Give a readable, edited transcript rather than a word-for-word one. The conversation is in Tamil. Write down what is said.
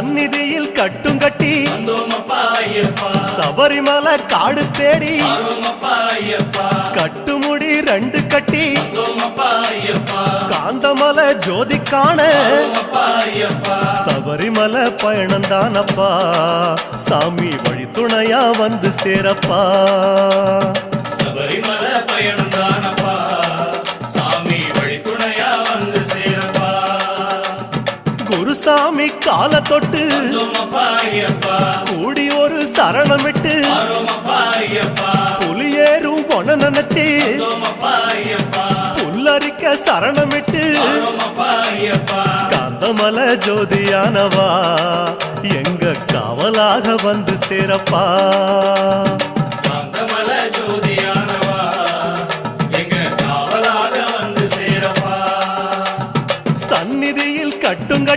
சந்நிதியில் கட்டும் கட்டி சபரிமலை காடு தேடி கட்டுமுடி 2 கட்டி காந்தமலை ஜோதி காண சபரிமலை பயணந்தானப்பா சாமி வழி துணையா வந்து சேரப்பா சபரிமலை பயணந்தானப்பா சாமி வழி துணையா வந்து சேரப்பா குருசாமி கால தொட்டு கூடி ஒரு சரணமிட்டு புலியேறும் பொன நினைச்சு புல்லரிக்க சரணமிட்டு காந்தமலை ஜோதியானவா எங்க காவலாக வந்து சேரப்பா